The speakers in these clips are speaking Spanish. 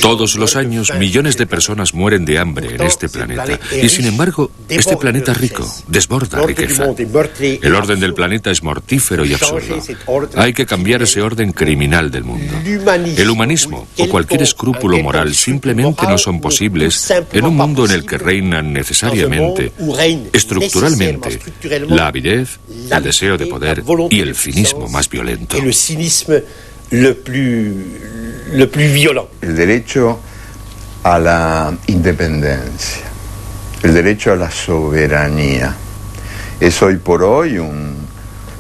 Todos los años, millones de personas mueren de hambre en este planeta. Y sin embargo, este planeta rico desborda riqueza. El orden del planeta es mortífero y absurdo. Hay que cambiar ese orden criminal del mundo. El humanismo o cualquier escrúpulo moral simplemente no son posibles en un mundo en el que reinan necesariamente, estructuralmente, la avidez, el deseo de poder y el cinismo más violento. Le plus violent. El derecho a la independencia, el derecho a la soberanía, es hoy por hoy un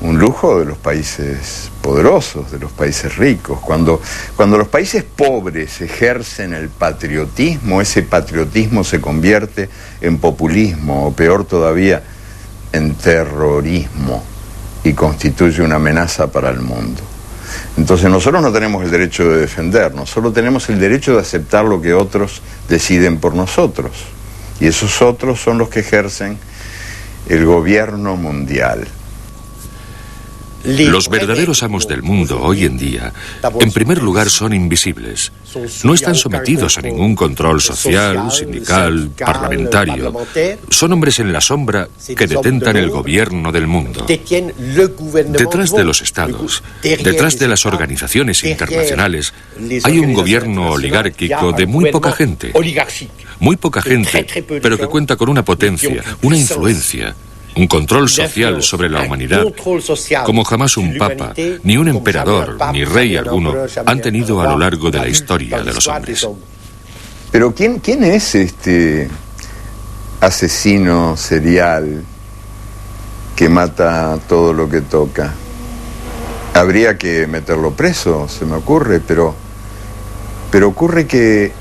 lujo de los países poderosos, de los países ricos. Cuando los países pobres ejercen el patriotismo, ese patriotismo se convierte en populismo, o peor todavía, en terrorismo, y constituye una amenaza para el mundo. Entonces nosotros no tenemos el derecho de defendernos, solo tenemos el derecho de aceptar lo que otros deciden por nosotros. Y esos otros son los que ejercen el gobierno mundial. Los verdaderos amos del mundo hoy en día, en primer lugar, son invisibles. No están sometidos a ningún control social, sindical, parlamentario. Son hombres en la sombra que detentan el gobierno del mundo. Detrás de los estados, detrás de las organizaciones internacionales, hay un gobierno oligárquico de muy poca gente. Muy poca gente, pero que cuenta con una potencia, una influencia, un control social sobre la humanidad, como jamás un papa, ni un emperador, ni rey alguno han tenido a lo largo de la historia de los hombres. Pero ¿quién es este asesino serial que mata todo lo que toca? Habría que meterlo preso, se me ocurre, pero ocurre que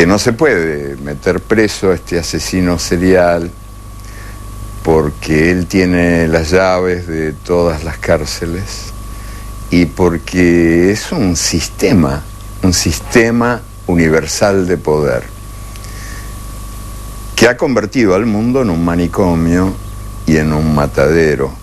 no se puede meter preso a este asesino serial, porque él tiene las llaves de todas las cárceles y porque es un sistema universal de poder que ha convertido al mundo en un manicomio y en un matadero.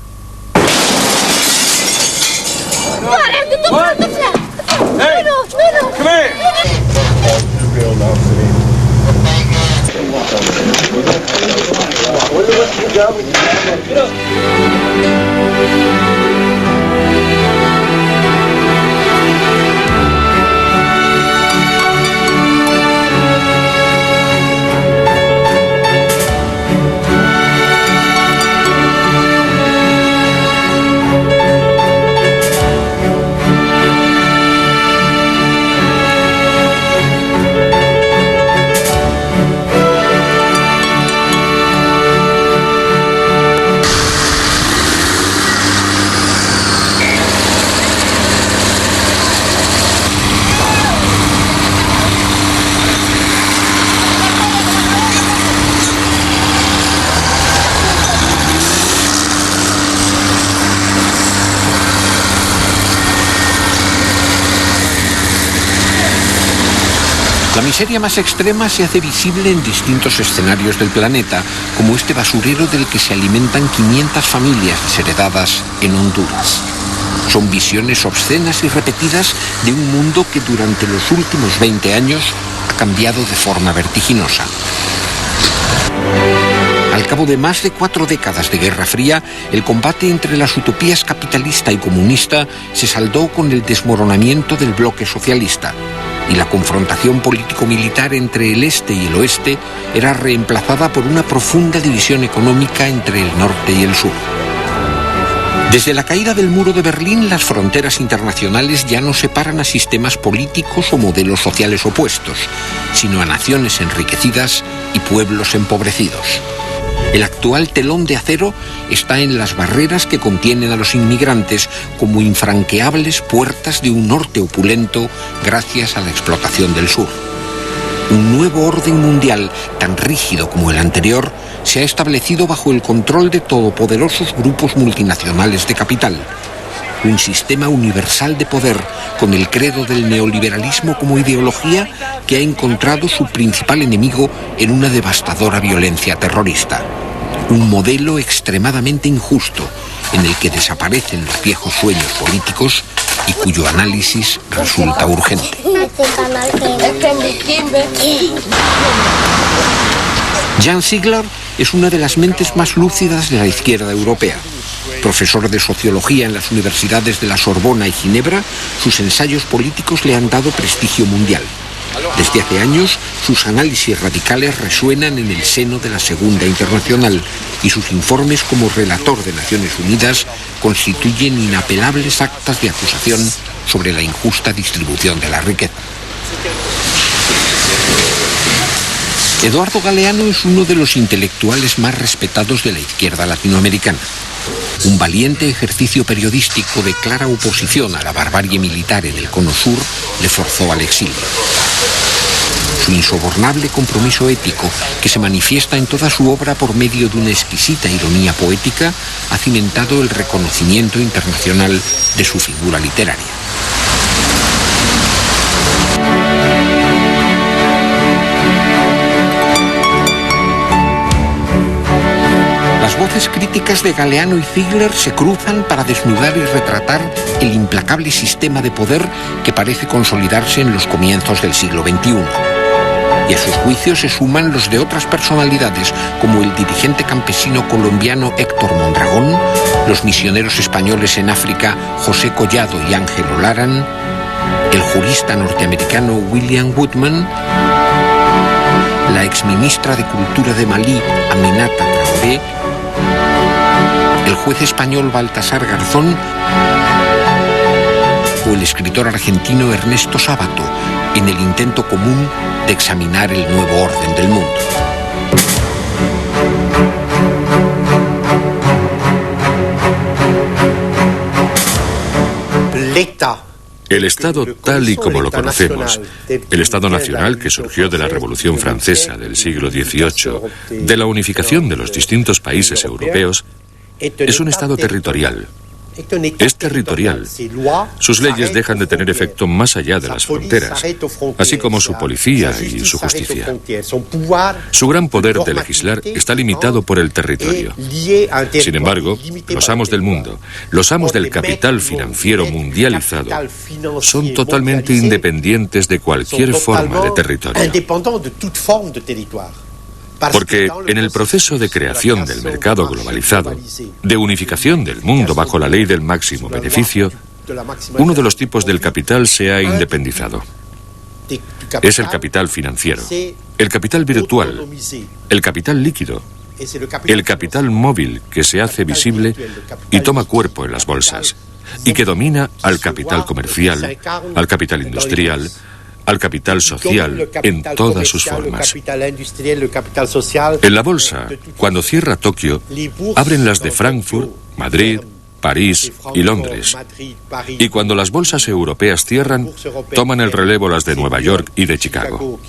La miseria más extrema se hace visible en distintos escenarios del planeta, como este basurero del que se alimentan 500 familias desheredadas en Honduras. Son visiones obscenas y repetidas de un mundo que durante los últimos 20 años ha cambiado de forma vertiginosa. Al cabo de más de 4 décadas de Guerra Fría, el combate entre las utopías capitalista y comunista se saldó con el desmoronamiento del bloque socialista, y la confrontación político-militar entre el este y el oeste era reemplazada por una profunda división económica entre el norte y el sur. Desde la caída del muro de Berlín, las fronteras internacionales ya no separan a sistemas políticos o modelos sociales opuestos, sino a naciones enriquecidas y pueblos empobrecidos. El actual telón de acero está en las barreras que contienen a los inmigrantes como infranqueables puertas de un norte opulento gracias a la explotación del sur. Un nuevo orden mundial, tan rígido como el anterior, se ha establecido bajo el control de todopoderosos grupos multinacionales de capital. un sistema universal de poder con el credo del neoliberalismo como ideología que ha encontrado su principal enemigo en una devastadora violencia terrorista. Un modelo extremadamente injusto en el que desaparecen los viejos sueños políticos y cuyo análisis resulta urgente. Jan Ziegler es una de las mentes más lúcidas de la izquierda europea. Profesor de sociología en las universidades de la Sorbona y Ginebra, sus ensayos políticos le han dado prestigio mundial. Desde hace años, sus análisis radicales resuenan en el seno de la Segunda Internacional y sus informes como relator de Naciones Unidas constituyen inapelables actas de acusación sobre la injusta distribución de la riqueza. Eduardo Galeano es uno de los intelectuales más respetados de la izquierda latinoamericana. Un valiente ejercicio periodístico de clara oposición a la barbarie militar en el Cono Sur le forzó al exilio. Su insobornable compromiso ético, que se manifiesta en toda su obra por medio de una exquisita ironía poética, ha cimentado el reconocimiento internacional de su figura literaria. Las voces críticas de Galeano y Ziegler se cruzan para desnudar y retratar el implacable sistema de poder que parece consolidarse en los comienzos del siglo XXI. Y a sus juicios se suman los de otras personalidades, como el dirigente campesino colombiano Héctor Mondragón, los misioneros españoles en África José Collado y Ángel Olaran, el jurista norteamericano William Woodman, la exministra de Cultura de Malí, Aminata Traoré, el juez español Baltasar Garzón o el escritor argentino Ernesto Sábato, en el intento común de examinar el nuevo orden del mundo. El Estado tal y como lo conocemos, el Estado nacional que surgió de la Revolución Francesa del siglo XVIII, de la unificación de los distintos países europeos, es un Estado territorial. Es territorial. Sus leyes dejan de tener efecto más allá de las fronteras, así como su policía y su justicia. Su gran poder de legislar está limitado por el territorio. Sin embargo, los amos del mundo, los amos del capital financiero mundializado, son totalmente independientes de cualquier forma de territorio. Porque en el proceso de creación del mercado globalizado, de unificación del mundo bajo la ley del máximo beneficio, uno de los tipos del capital se ha independizado. Es el capital financiero, el capital virtual, el capital líquido, el capital móvil que se hace visible y toma cuerpo en las bolsas, y que domina al capital comercial, al capital industrial, al capital social en todas sus formas. En la bolsa, cuando cierra Tokio, abren las de Frankfurt, Madrid, París y Londres. Y cuando las bolsas europeas cierran, toman el relevo las de Nueva York y de Chicago.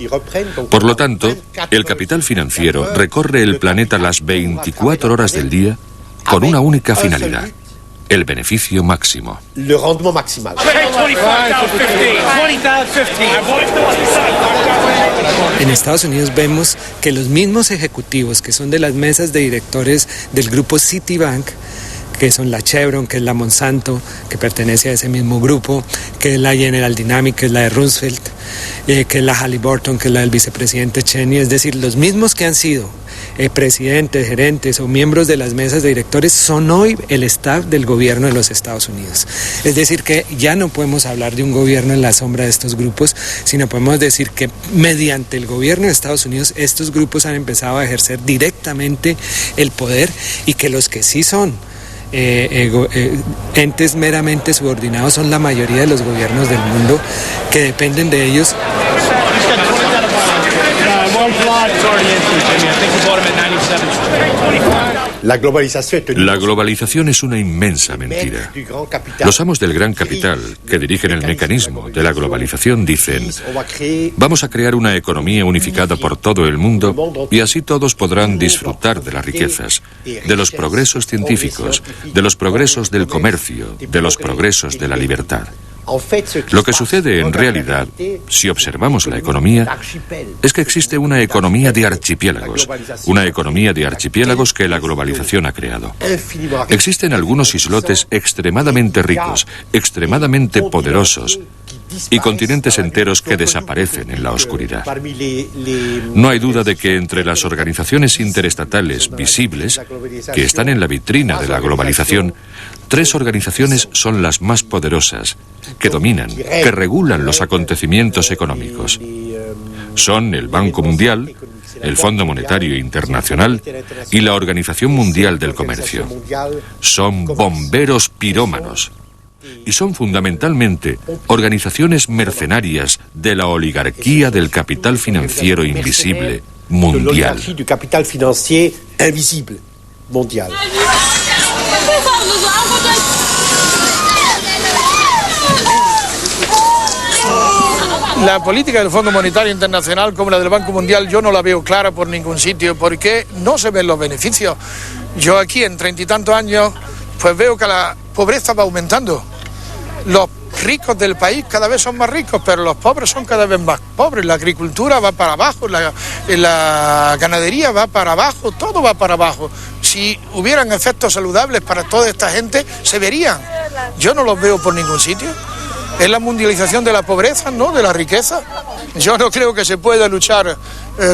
Por lo tanto, el capital financiero recorre el planeta las 24 horas del día con una única finalidad: el beneficio máximo. Le rendement maximal. En Estados Unidos vemos que los mismos ejecutivos que son de las mesas de directores del grupo Citibank, que son la Chevron, que es la Monsanto, que pertenece a ese mismo grupo, que es la General Dynamics, que es la de Roosevelt, que es la Halliburton, que es la del vicepresidente Cheney, es decir, los mismos que han sido presidentes, gerentes o miembros de las mesas de directores son hoy el staff del gobierno de los Estados Unidos. Es decir, que ya no podemos hablar de un gobierno en la sombra de estos grupos, sino podemos decir que mediante el gobierno de Estados Unidos estos grupos han empezado a ejercer directamente el poder, y que los que sí son entes meramente subordinados son la mayoría de los gobiernos del mundo, que dependen de ellos. La globalización es una inmensa mentira. Los amos del gran capital, que dirigen el mecanismo de la globalización, dicen: vamos a crear una economía unificada por todo el mundo y así todos podrán disfrutar de las riquezas, de los progresos científicos, de los progresos del comercio, de los progresos de la libertad. Lo que sucede en realidad, si observamos la economía, es que existe una economía de archipiélagos que la globalización ha creado. Existen algunos islotes extremadamente ricos, extremadamente poderosos, y continentes enteros que desaparecen en la oscuridad. No hay duda de que entre las organizaciones interestatales visibles, que están en la vitrina de la globalización, 3 organizaciones son las más poderosas, que dominan, que regulan los acontecimientos económicos. Son el Banco Mundial, el Fondo Monetario Internacional y la Organización Mundial del Comercio. Son bomberos pirómanos y son fundamentalmente organizaciones mercenarias de la oligarquía del capital financiero invisible mundial. La política del Fondo Monetario Internacional como la del Banco Mundial yo no la veo clara por ningún sitio porque no se ven los beneficios. Yo aquí en 30 y tantos años pues veo que la pobreza va aumentando. Los ricos del país cada vez son más ricos, pero los pobres son cada vez más pobres. La agricultura va para abajo, la ganadería va para abajo, todo va para abajo. Si hubieran efectos saludables para toda esta gente, se verían. Yo no los veo por ningún sitio. Es la mundialización de la pobreza, no de la riqueza. Yo no creo que se pueda luchar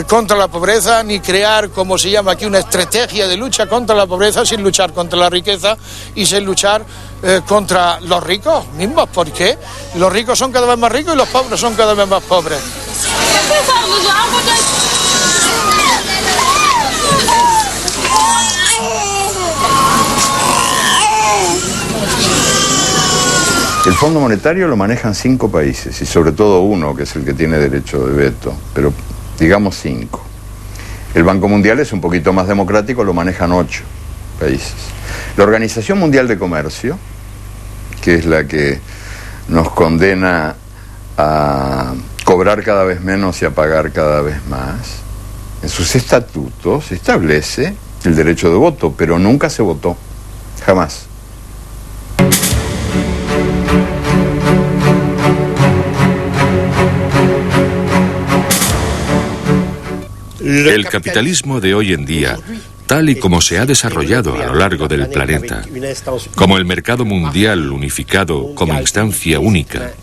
contra la pobreza ni crear, como se llama aquí, una estrategia de lucha contra la pobreza sin luchar contra la riqueza y sin luchar contra los ricos mismos, porque los ricos son cada vez más ricos y los pobres son cada vez más pobres. El Fondo Monetario lo manejan 5 países y sobre todo uno, que es el que tiene derecho de veto, pero digamos 5. El Banco Mundial es un poquito más democrático, lo manejan 8 países. La Organización Mundial de Comercio, que es la que nos condena a cobrar cada vez menos y a pagar cada vez más, en sus estatutos establece el derecho de voto, pero nunca se votó, jamás. El capitalismo de hoy en día, tal y como se ha desarrollado a lo largo del planeta, como el mercado mundial unificado como instancia única,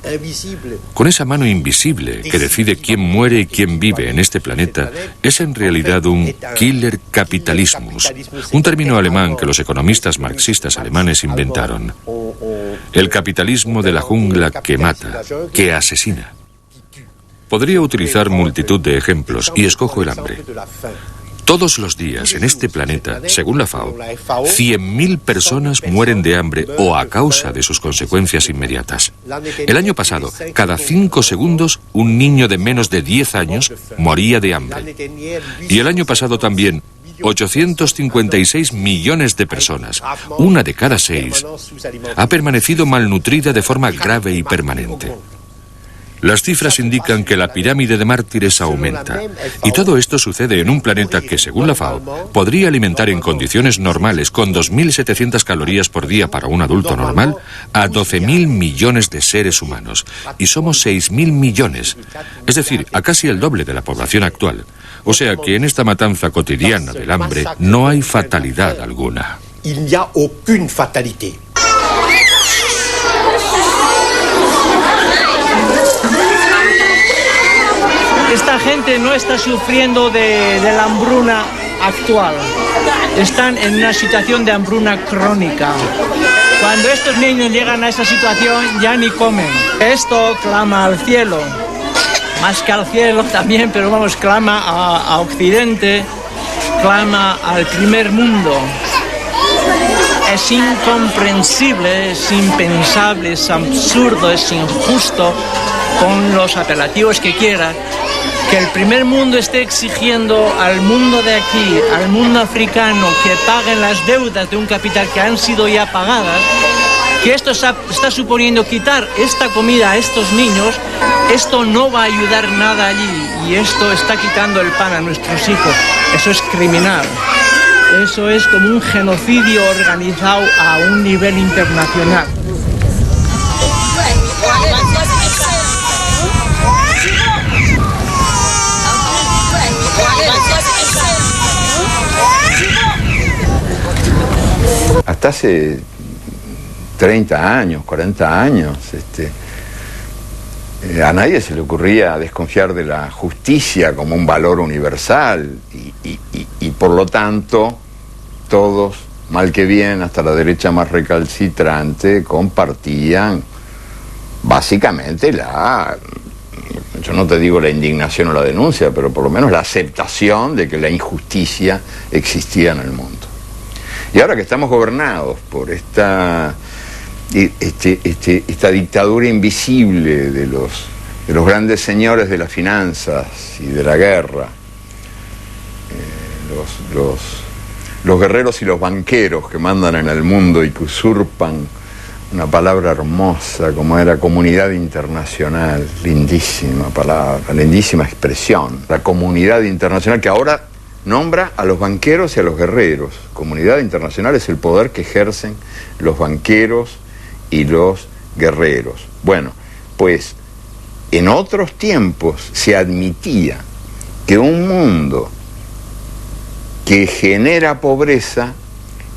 con esa mano invisible que decide quién muere y quién vive en este planeta, es en realidad un killer capitalismus, un término alemán que los economistas marxistas alemanes inventaron. El capitalismo de la jungla que mata, que asesina. Podría utilizar multitud de ejemplos y escojo el hambre. Todos los días en este planeta, según la FAO, 100.000 personas mueren de hambre o a causa de sus consecuencias inmediatas. El año pasado, cada 5 segundos, un niño de menos de 10 años moría de hambre. Y el año pasado también, 856 millones de personas, una de cada 6, ha permanecido malnutrida de forma grave y permanente. Las cifras indican que la pirámide de mártires aumenta, y todo esto sucede en un planeta que, según la FAO, podría alimentar en condiciones normales, con 2.700 calorías por día para un adulto normal, a 12.000 millones de seres humanos, y somos 6.000 millones, es decir, a casi el doble de la población actual. O sea que en esta matanza cotidiana del hambre no hay fatalidad alguna. Esta gente no está sufriendo de la hambruna actual. Están en una situación de hambruna crónica. Cuando estos niños llegan a esa situación ya ni comen. Esto clama al cielo. Más que al cielo también, pero vamos, clama a Occidente, clama al primer mundo. Es incomprensible, es impensable, es absurdo, es injusto, con los apelativos que quiera, Que el primer mundo esté exigiendo al mundo de aquí, al mundo africano, que paguen las deudas de un capital que han sido ya pagadas, que esto está suponiendo quitar esta comida a estos niños, esto no va a ayudar nada allí y esto está quitando el pan a nuestros hijos. Eso es criminal. Eso es como un genocidio organizado a un nivel internacional. Hasta hace 30 años, 40 años, a nadie se le ocurría desconfiar de la justicia como un valor universal y por lo tanto todos, mal que bien, hasta la derecha más recalcitrante, compartían básicamente yo no te digo la indignación o la denuncia, pero por lo menos la aceptación de que la injusticia existía en el mundo. Y ahora que estamos gobernados por esta dictadura invisible de los grandes señores de las finanzas y de la guerra, los guerreros y los banqueros que mandan en el mundo y que usurpan una palabra hermosa como era comunidad internacional, lindísima palabra, lindísima expresión, la comunidad internacional que ahora nombra a los banqueros y a los guerreros. Comunidad internacional es el poder que ejercen los banqueros y los guerreros. Bueno, pues en otros tiempos se admitía que un mundo que genera pobreza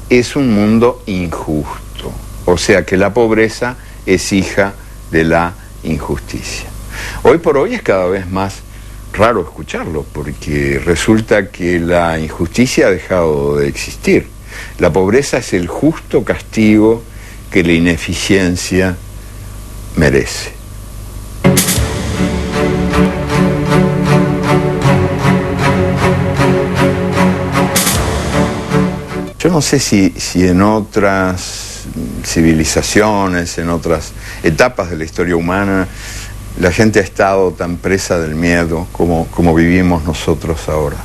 es un mundo injusto, o sea que la pobreza es hija de la injusticia. Hoy por hoy es cada vez más raro escucharlo, porque resulta que la injusticia ha dejado de existir. La pobreza es el justo castigo que la ineficiencia merece. Yo no sé si en otras civilizaciones, en otras etapas de la historia humana, la gente ha estado tan presa del miedo como vivimos nosotros ahora.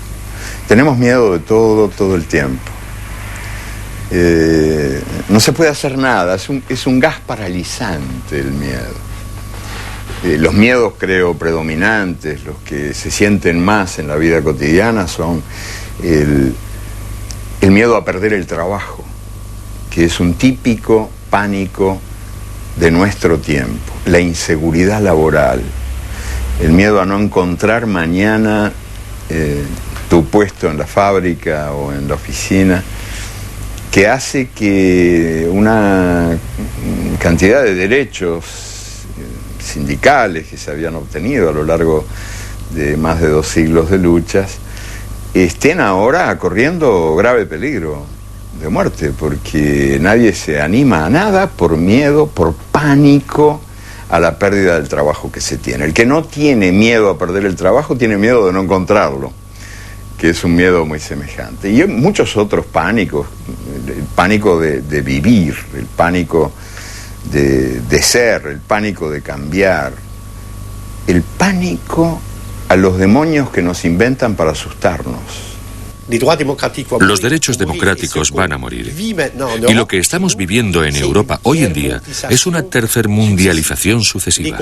Tenemos miedo de todo el tiempo. No se puede hacer nada, es un gas paralizante el miedo. Los miedos, creo, predominantes, los que se sienten más en la vida cotidiana son el miedo a perder el trabajo, que es un típico pánico de nuestro tiempo, la inseguridad laboral, el miedo a no encontrar mañana tu puesto en la fábrica o en la oficina, que hace que una cantidad de derechos sindicales que se habían obtenido a lo largo de más de 2 siglos de luchas estén ahora corriendo grave peligro de muerte, porque nadie se anima a nada por miedo, por pánico a la pérdida del trabajo que se tiene. El que no tiene miedo a perder el trabajo tiene miedo de no encontrarlo, que es un miedo muy semejante. Y hay muchos otros pánicos, el pánico de vivir, el pánico de ser, el pánico de cambiar, el pánico a los demonios que nos inventan para asustarnos. Los derechos democráticos van a morir. Y lo que estamos viviendo en Europa hoy en día es una tercermundialización sucesiva.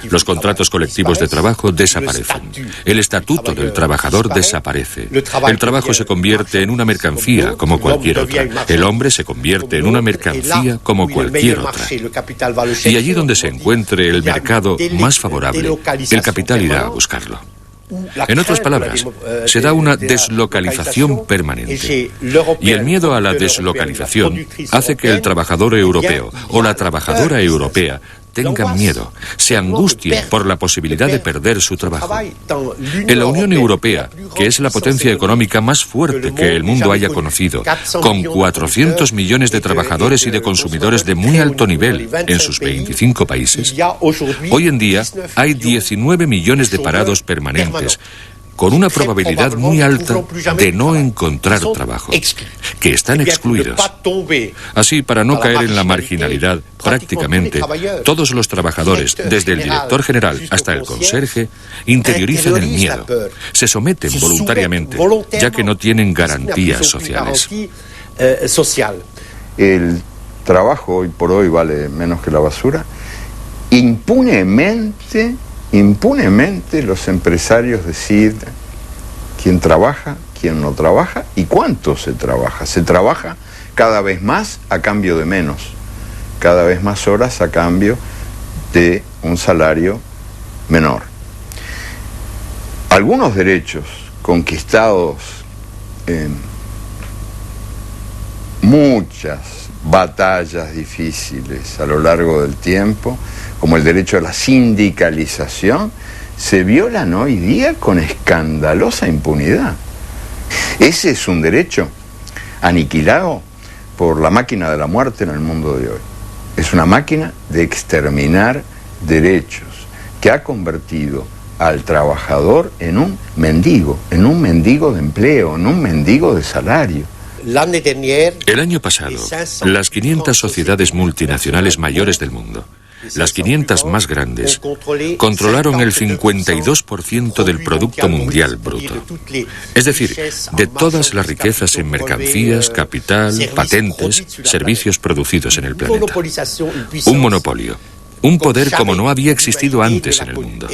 Los contratos colectivos de trabajo desaparecen. El estatuto del trabajador desaparece. El trabajo se convierte en una mercancía como cualquier otra. El hombre se convierte en una mercancía como cualquier otra. Y allí donde se encuentre el mercado más favorable, el capital irá a buscarlo. En otras palabras, se da una deslocalización permanente. Y el miedo a la deslocalización hace que el trabajador europeo o la trabajadora europea tengan miedo, se angustien por la posibilidad de perder su trabajo. En la Unión Europea, que es la potencia económica más fuerte que el mundo haya conocido, con 400 millones de trabajadores y de consumidores de muy alto nivel en sus 25 países, hoy en día hay 19 millones de parados permanentes, con una probabilidad muy alta de no encontrar trabajo, que están excluidos. Así, para no caer en la marginalidad, prácticamente todos los trabajadores, desde el director general hasta el conserje, interiorizan el miedo, se someten voluntariamente, ya que no tienen garantías sociales. El trabajo hoy por hoy vale menos que la basura. Impunemente los empresarios deciden quién trabaja, quién no trabaja y cuánto se trabaja. Se trabaja cada vez más a cambio de menos, cada vez más horas a cambio de un salario menor. Algunos derechos conquistados en muchas batallas difíciles a lo largo del tiempo, como el derecho a la sindicalización, se violan hoy día con escandalosa impunidad. Ese es un derecho aniquilado por la máquina de la muerte en el mundo de hoy. Es una máquina de exterminar derechos que ha convertido al trabajador en un mendigo de empleo, en un mendigo de salario. El año pasado, las 500 sociedades multinacionales mayores del mundo, las 500 más grandes, controlaron el 52% del Producto Mundial Bruto. Es decir, de todas las riquezas en mercancías, capital, patentes, servicios producidos en el planeta. Un monopolio. Un poder como no había existido antes en el mundo.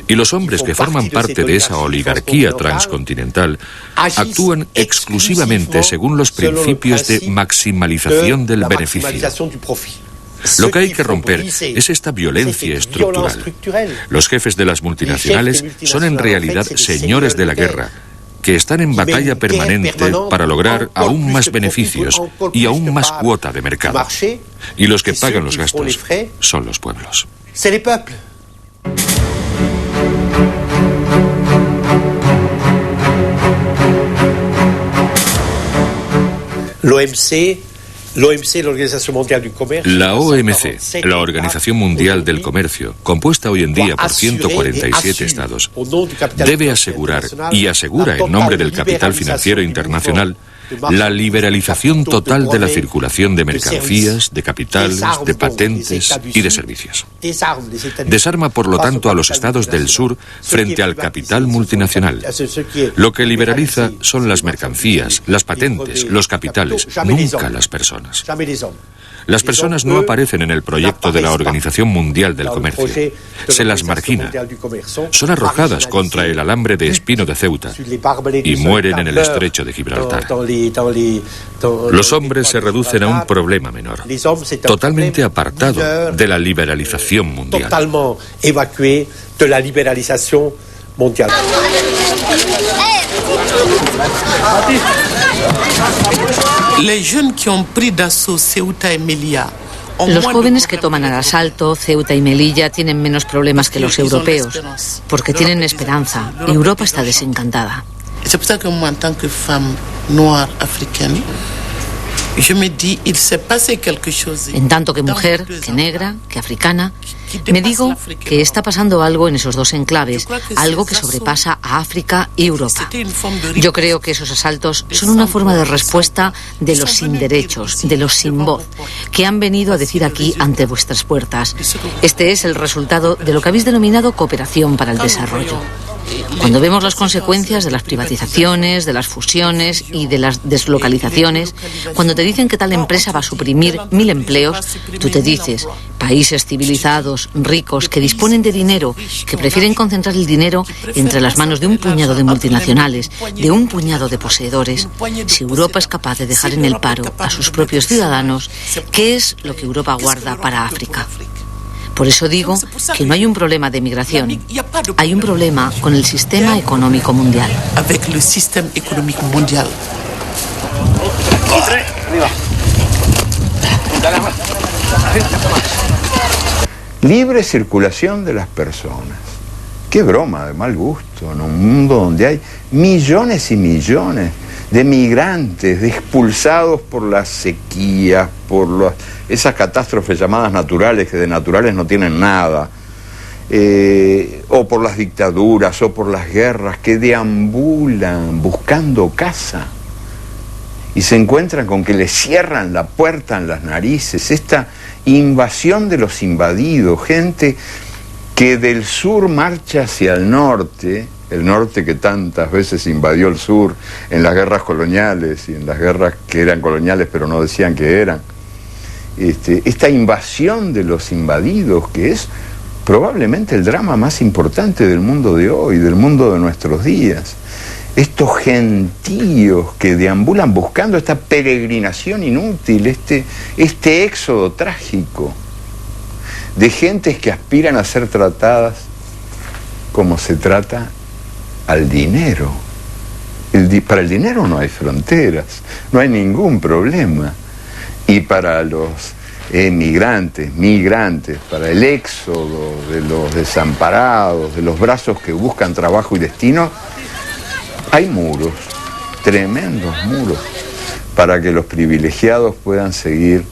Y los hombres que forman parte de esa oligarquía transcontinental actúan exclusivamente según los principios de maximalización del beneficio. Lo que hay que romper es esta violencia estructural. Los jefes de las multinacionales son en realidad señores de la guerra, que están en batalla permanente para lograr aún más beneficios y aún más cuota de mercado. Y los que pagan los gastos son los pueblos. La OMC, la Organización Mundial del Comercio, compuesta hoy en día por 147 estados, debe asegurar, y asegura en nombre del capital financiero internacional, la liberalización total de la circulación de mercancías, de capitales, de patentes y de servicios. Desarma, por lo tanto, a los estados del sur frente al capital multinacional. Lo que liberaliza son las mercancías, las patentes, los capitales, nunca las personas. Las personas no aparecen en el proyecto de la Organización Mundial del Comercio. Se las margina. Son arrojadas contra el alambre de espino de Ceuta y mueren en el estrecho de Gibraltar. Los hombres se reducen a un problema menor, totalmente apartado de la liberalización mundial. Los jóvenes que toman al asalto Ceuta y Melilla tienen menos problemas que los europeos, porque tienen esperanza. Europa está desencantada. En tanto que mujer, que negra, que africana, me digo que está pasando algo en esos dos enclaves, algo que sobrepasa a África y Europa. Yo creo que esos asaltos son una forma de respuesta de los sin derechos, de los sin voz, que han venido a decir aquí ante vuestras puertas. Este es el resultado de lo que habéis denominado cooperación para el desarrollo. Cuando vemos las consecuencias de las privatizaciones, de las fusiones y de las deslocalizaciones, cuando te dicen que tal empresa va a suprimir 1000 empleos, tú te dices, países civilizados, ricos, que disponen de dinero, que prefieren concentrar el dinero entre las manos de un puñado de multinacionales, de un puñado de poseedores. Si Europa es capaz de dejar en el paro a sus propios ciudadanos, ¿qué es lo que Europa guarda para África? Por eso digo que no hay un problema de migración, hay un problema con el sistema económico mundial. Libre circulación de las personas. Qué broma de mal gusto en un mundo donde hay millones y millones de migrantes expulsados por las sequías, por esas catástrofes llamadas naturales, que de naturales no tienen nada, o por las dictaduras, o por las guerras, que deambulan buscando casa y se encuentran con que les cierran la puerta en las narices. Esta invasión de los invadidos, gente que del sur marcha hacia el norte que tantas veces invadió el sur en las guerras coloniales y en las guerras que eran coloniales pero no decían que eran. Esta invasión de los invadidos, que es probablemente el drama más importante del mundo de hoy, del mundo de nuestros días. Estos gentíos que deambulan buscando esta peregrinación inútil, este éxodo trágico de gentes que aspiran a ser tratadas como se trata al dinero. Para el dinero no hay fronteras, no hay ningún problema. Y para los migrantes, para el éxodo de los desamparados, de los brazos que buscan trabajo y destino, hay muros, tremendos muros, para que los privilegiados puedan seguir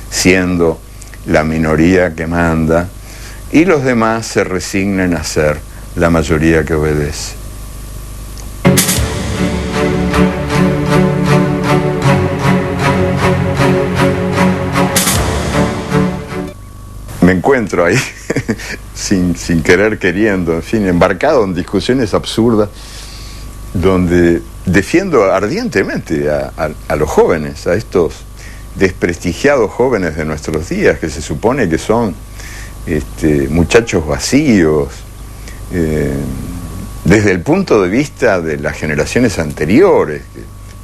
siendo la minoría que manda y los demás se resignen a ser la mayoría que obedece. Me encuentro ahí, sin querer queriendo, en fin, embarcado en discusiones absurdas, donde defiendo ardientemente a los jóvenes, a estos desprestigiados jóvenes de nuestros días, que se supone que son muchachos vacíos, desde el punto de vista de las generaciones anteriores.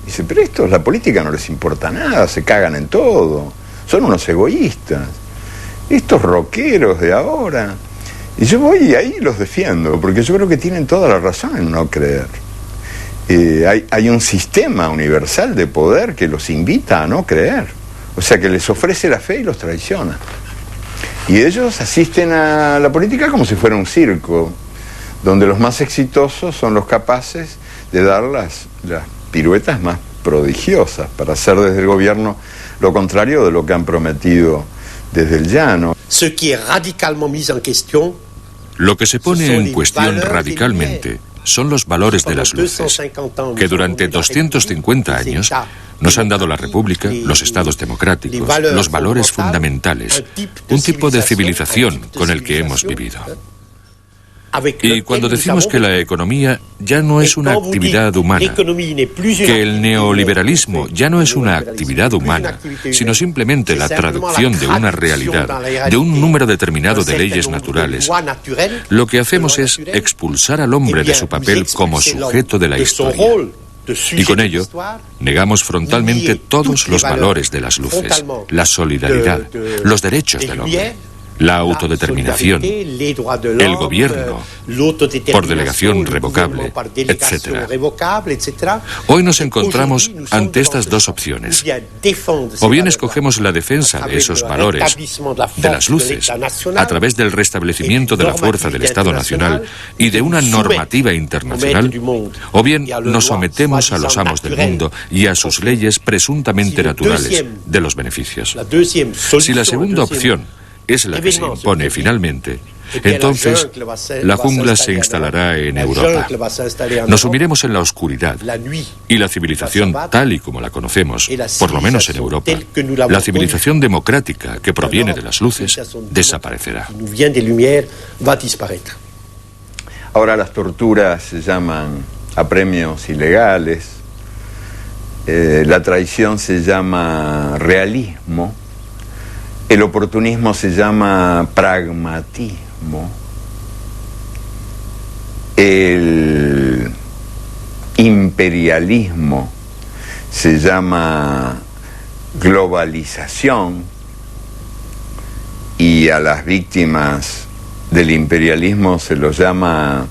Dice, pero estos, la política no les importa nada, se cagan en todo, son unos egoístas. Estos rockeros de ahora. Y yo voy y ahí los defiendo, porque yo creo que tienen toda la razón en no creer. Hay un sistema universal de poder que los invita a no creer. O sea, que les ofrece la fe y los traiciona. Y ellos asisten a la política como si fuera un circo, donde los más exitosos son los capaces de dar las piruetas más prodigiosas para hacer desde el gobierno lo contrario de lo que han prometido desde el llano. Lo que se pone en cuestión radicalmente son los valores de las luces, que durante 250 años nos han dado la República, los estados democráticos, los valores fundamentales, un tipo de civilización con el que hemos vivido. Y cuando decimos que la economía ya no es una actividad humana, que el neoliberalismo ya no es una actividad humana, sino simplemente la traducción de una realidad, de un número determinado de leyes naturales, lo que hacemos es expulsar al hombre de su papel como sujeto de la historia. Y con ello, negamos frontalmente todos los valores de las luces, la solidaridad, los derechos del hombre, la autodeterminación, el gobierno, por delegación revocable, etc. Hoy nos encontramos ante estas dos opciones. O bien escogemos la defensa de esos valores, de las luces, a través del restablecimiento de la fuerza del Estado Nacional y de una normativa internacional, o bien nos sometemos a los amos del mundo y a sus leyes presuntamente naturales de los beneficios. Si la segunda opción es la que se impone finalmente, entonces la jungla se instalará en Europa. Nos sumiremos en la oscuridad y la civilización tal y como la conocemos, por lo menos en Europa, la civilización democrática que proviene de las luces, desaparecerá. Ahora las torturas se llaman apremios ilegales, la traición se llama realismo, el oportunismo se llama pragmatismo, el imperialismo se llama globalización y a las víctimas del imperialismo se los llama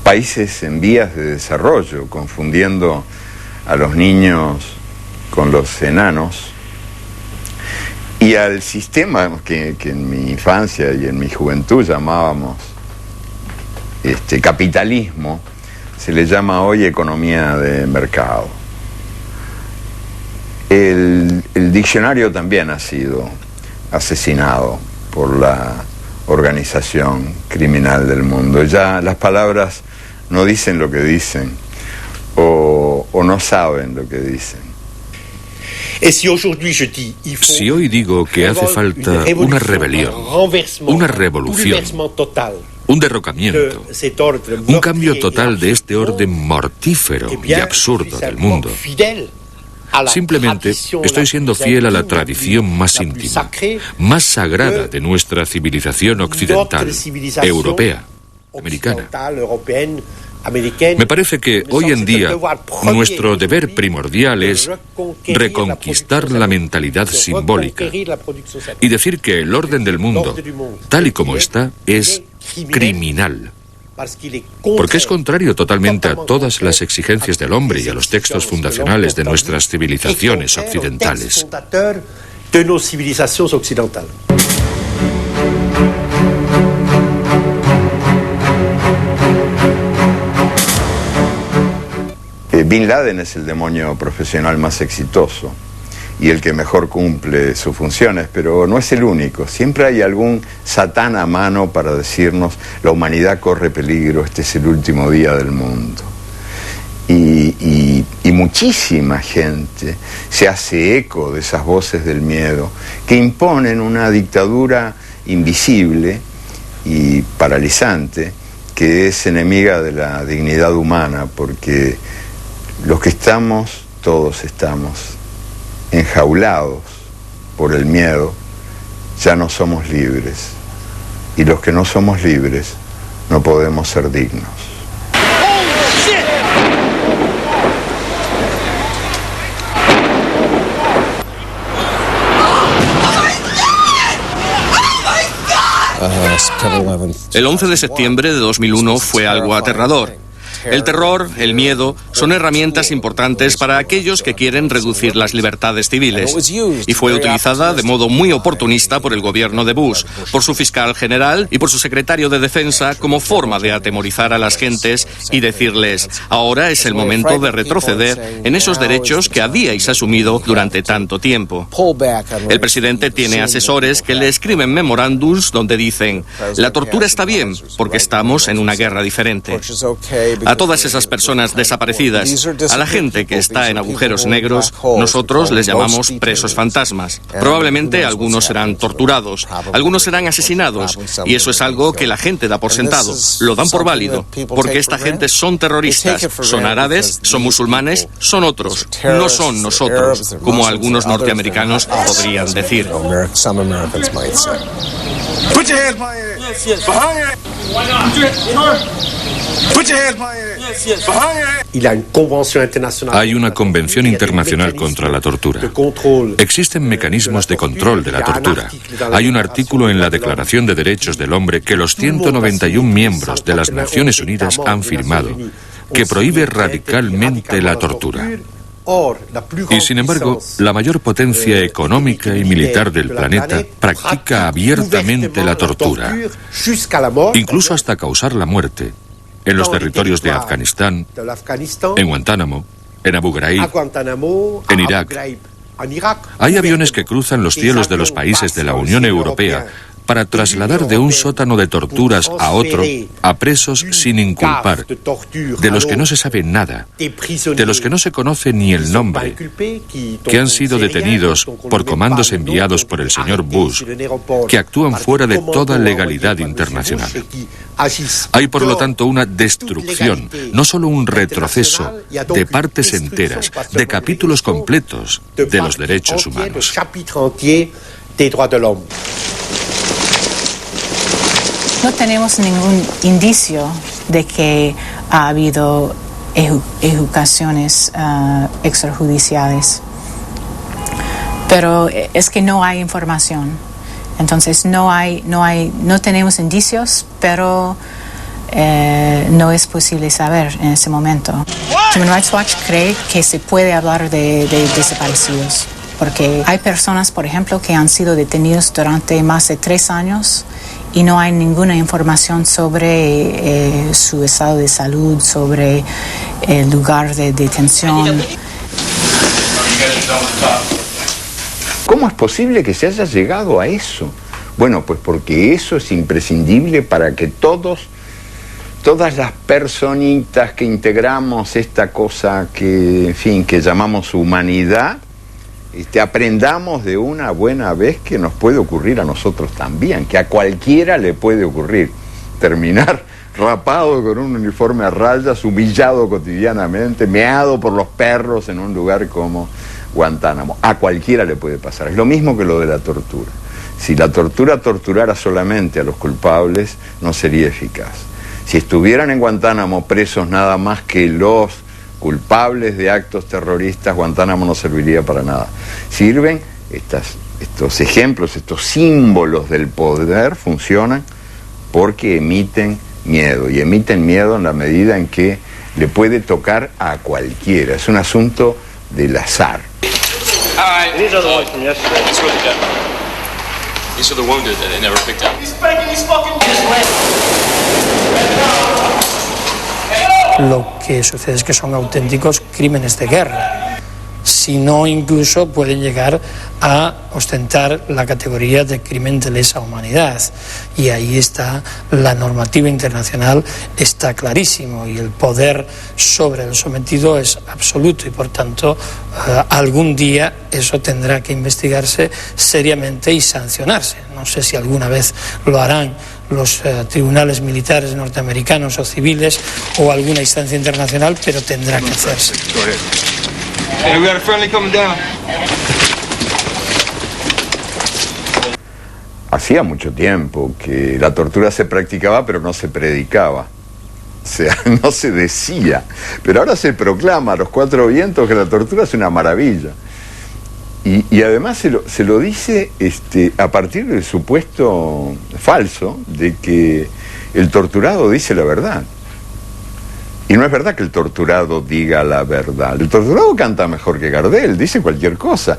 países en vías de desarrollo, confundiendo a los niños con los enanos. Y al sistema que en mi infancia y en mi juventud llamábamos capitalismo, se le llama hoy economía de mercado. El diccionario también ha sido asesinado por la organización criminal del mundo. Ya las palabras no dicen lo que dicen o no saben lo que dicen. Si hoy digo que hace falta una rebelión, una revolución, un derrocamiento, un cambio total de este orden mortífero y absurdo del mundo, simplemente estoy siendo fiel a la tradición más íntima, más sagrada de nuestra civilización occidental, europea, americana. Me parece que hoy en día nuestro deber primordial es reconquistar la mentalidad simbólica y decir que el orden del mundo, tal y como está, es criminal. Porque es contrario totalmente a todas las exigencias del hombre y a los textos fundacionales de nuestras civilizaciones occidentales. Bin Laden es el demonio profesional más exitoso y el que mejor cumple sus funciones, pero no es el único. Siempre hay algún satán a mano para decirnos: la humanidad corre peligro, este es el último día del mundo. Y muchísima gente se hace eco de esas voces del miedo que imponen una dictadura invisible y paralizante que es enemiga de la dignidad humana, porque los que estamos, todos estamos enjaulados por el miedo, ya no somos libres. Y los que no somos libres no podemos ser dignos. El 11 de septiembre de 2001 fue algo aterrador. El terror, el miedo, son herramientas importantes para aquellos que quieren reducir las libertades civiles. Y fue utilizada de modo muy oportunista por el gobierno de Bush, por su fiscal general y por su secretario de Defensa como forma de atemorizar a las gentes y decirles: ahora es el momento de retroceder en esos derechos que habíais asumido durante tanto tiempo. El presidente tiene asesores que le escriben memorándums donde dicen: la tortura está bien porque estamos en una guerra diferente. A todas esas personas desaparecidas, a la gente que está en agujeros negros, nosotros les llamamos presos fantasmas. Probablemente algunos serán torturados, algunos serán asesinados, y eso es algo que la gente da por sentado, lo dan por válido, porque esta gente son terroristas, son árabes, son musulmanes, son otros, no son nosotros, como algunos norteamericanos podrían decir. Hay una convención internacional contra la tortura. Existen mecanismos de control de la tortura. Hay un artículo en la Declaración de Derechos del Hombre que los 191 miembros de las Naciones Unidas han firmado, que prohíbe radicalmente la tortura. Y sin embargo, la mayor potencia económica y militar del planeta practica abiertamente la tortura, incluso hasta causar la muerte, en los territorios de Afganistán, en Guantánamo, en Abu Ghraib, en Irak. Hay aviones que cruzan los cielos de los países de la Unión Europea para trasladar de un sótano de torturas a otro a presos sin inculpar, de los que no se sabe nada, de los que no se conoce ni el nombre, que han sido detenidos por comandos enviados por el señor Bush, que actúan fuera de toda legalidad internacional. Hay, por lo tanto, una destrucción, no solo un retroceso, de partes enteras, de capítulos completos de los derechos humanos. No tenemos ningún indicio de que ha habido ejecuciones extrajudiciales, pero es que no hay información. Entonces no tenemos indicios, pero no es posible saber en ese momento. Human Rights Watch cree que se puede hablar de desaparecidos, porque hay personas, por ejemplo, que han sido detenidos durante más de 3 años y no hay ninguna información sobre su estado de salud, sobre el lugar de detención. ¿Cómo es posible que se haya llegado a eso? Bueno, pues porque eso es imprescindible para que todas las personitas que integramos esta cosa que, en fin, que llamamos humanidad, aprendamos de una buena vez que nos puede ocurrir a nosotros también, que a cualquiera le puede ocurrir. Terminar rapado con un uniforme a rayas, humillado cotidianamente, meado por los perros en un lugar como Guantánamo. A cualquiera le puede pasar. Es lo mismo que lo de la tortura. Si la tortura torturara solamente a los culpables, no sería eficaz. Si estuvieran en Guantánamo presos nada más que los culpables de actos terroristas, Guantánamo no serviría para nada. Sirven estos ejemplos, estos símbolos del poder, funcionan porque emiten miedo, y emiten miedo en la medida en que le puede tocar a cualquiera. Es un asunto del azar. Lo que sucede es que son auténticos crímenes de guerra, si no incluso pueden llegar a ostentar la categoría de crimen de lesa humanidad, y ahí está la normativa internacional, está clarísimo, y el poder sobre el sometido es absoluto, y por tanto algún día eso tendrá que investigarse seriamente y sancionarse. No sé si alguna vez lo harán los tribunales militares norteamericanos o civiles o alguna instancia internacional, pero tendrá que hacerse. Hacía mucho tiempo que la tortura se practicaba, pero no se predicaba. O sea, no se decía. Pero ahora se proclama a los cuatro vientos que la tortura es una maravilla. Y además se lo dice a partir del supuesto falso de que el torturado dice la verdad. Y no es verdad que el torturado diga la verdad. El torturado canta mejor que Gardel, dice cualquier cosa.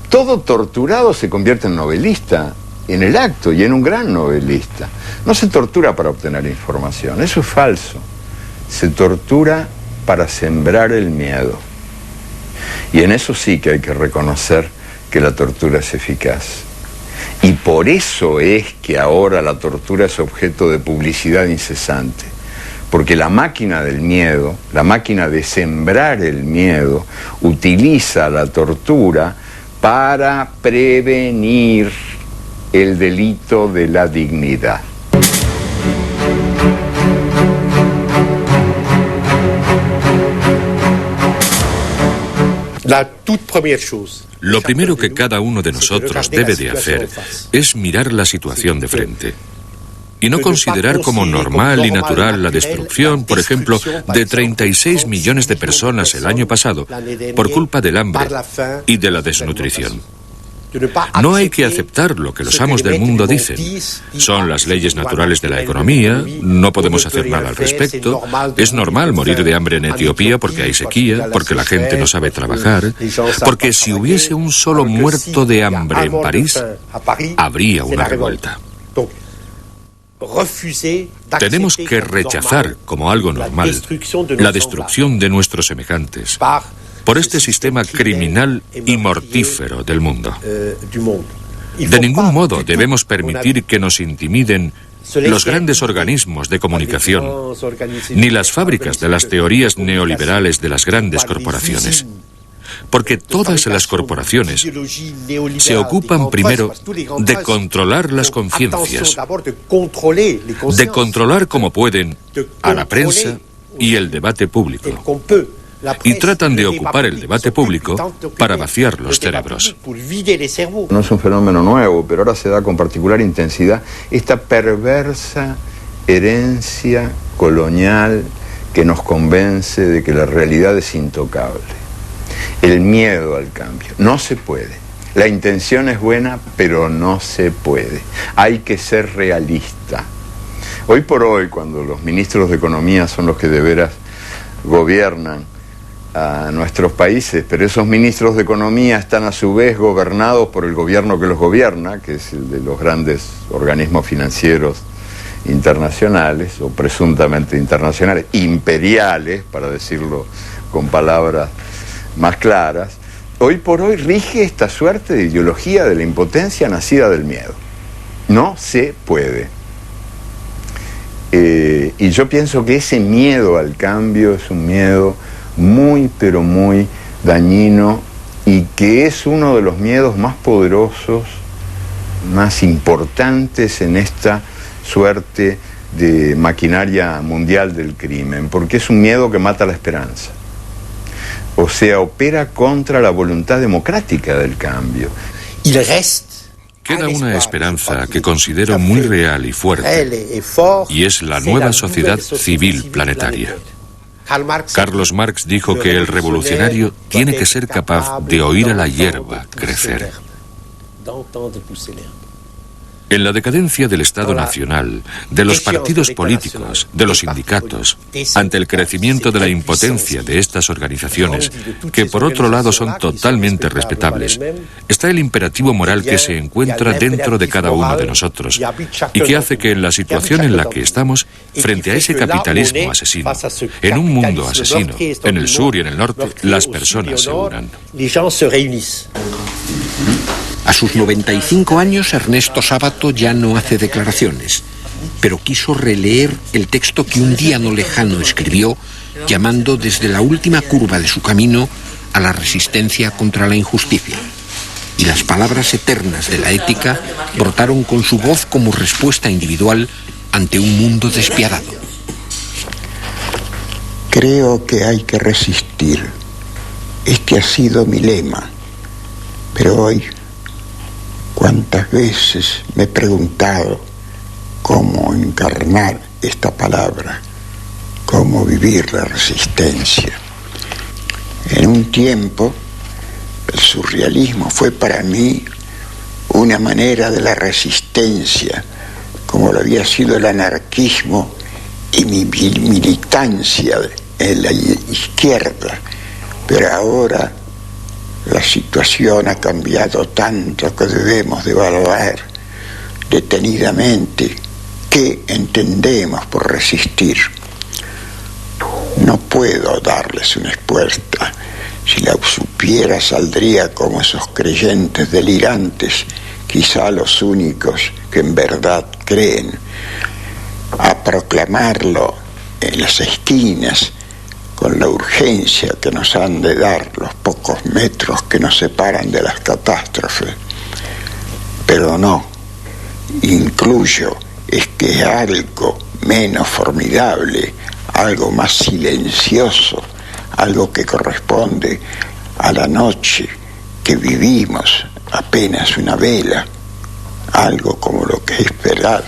Todo torturado se convierte en novelista en el acto, y en un gran novelista. No se tortura para obtener información, eso es falso. Se tortura para sembrar el miedo. Y en eso sí que hay que reconocer que la tortura es eficaz. Y por eso es que ahora la tortura es objeto de publicidad incesante. Porque la máquina del miedo, la máquina de sembrar el miedo, utiliza la tortura para prevenir el delito de la dignidad. Lo primero que cada uno de nosotros debe de hacer es mirar la situación de frente y no considerar como normal y natural la destrucción, por ejemplo, de 36 millones de personas el año pasado por culpa del hambre y de la desnutrición. No hay que aceptar lo que los amos del mundo dicen. Son las leyes naturales de la economía, no podemos hacer nada al respecto. Es normal morir de hambre en Etiopía porque hay sequía, porque la gente no sabe trabajar, porque si hubiese un solo muerto de hambre en París, habría una revuelta. Tenemos que rechazar como algo normal la destrucción de nuestros semejantes por este sistema criminal y mortífero del mundo. De ningún modo debemos permitir que nos intimiden los grandes organismos de comunicación, ni las fábricas de las teorías neoliberales de las grandes corporaciones. Porque todas las corporaciones se ocupan primero de controlar las conciencias, de controlar como pueden a la prensa y el debate público. Y tratan de ocupar el debate público para vaciar los cerebros. No es un fenómeno nuevo, pero ahora se da con particular intensidad esta perversa herencia colonial que nos convence de que la realidad es intocable. El miedo al cambio. No se puede. La intención es buena, pero no se puede. Hay que ser realista. Hoy por hoy, cuando los ministros de Economía son los que de veras gobiernan a nuestros países, pero esos ministros de Economía están a su vez gobernados por el gobierno que los gobierna, que es el de los grandes organismos financieros internacionales, o presuntamente internacionales, imperiales, para decirlo con palabras más claras. Hoy por hoy rige esta suerte de ideología de la impotencia nacida del miedo. No se puede. Y yo pienso que ese miedo al cambio es un miedo muy, pero muy dañino, y que es uno de los miedos más poderosos, más importantes en esta suerte de maquinaria mundial del crimen, porque es un miedo que mata la esperanza. O sea, opera contra la voluntad democrática del cambio. Queda una esperanza que considero muy real y fuerte, y es la nueva sociedad civil planetaria. Carlos Marx dijo que el revolucionario tiene que ser capaz de oír a la hierba crecer. En la decadencia del Estado Nacional, de los partidos políticos, de los sindicatos, ante el crecimiento de la impotencia de estas organizaciones, que por otro lado son totalmente respetables, está el imperativo moral que se encuentra dentro de cada uno de nosotros y que hace que en la situación en la que estamos, frente a ese capitalismo asesino, en un mundo asesino, en el sur y en el norte, las personas se unan. A sus 95 años, Ernesto Sábato ya no hace declaraciones, pero quiso releer el texto que un día no lejano escribió, llamando desde la última curva de su camino a la resistencia contra la injusticia. Y las palabras eternas de la ética brotaron con su voz como respuesta individual ante un mundo despiadado. Creo que hay que resistir. Este ha sido mi lema. Pero hoy, cuántas veces me he preguntado cómo encarnar esta palabra, cómo vivir la resistencia. En un tiempo, el surrealismo fue para mí una manera de la resistencia, como lo había sido el anarquismo y mi militancia en la izquierda. Pero ahora la situación ha cambiado tanto que debemos de evaluar detenidamente qué entendemos por resistir. No puedo darles una respuesta. Si la supiera, saldría como esos creyentes delirantes, quizá los únicos que en verdad creen, a proclamarlo en las esquinas con la urgencia que nos han de dar los pocos metros que nos separan de las catástrofes. Pero no, incluyo es que algo menos formidable, algo más silencioso, algo que corresponde a la noche que vivimos, apenas una vela, algo como lo que es esperar.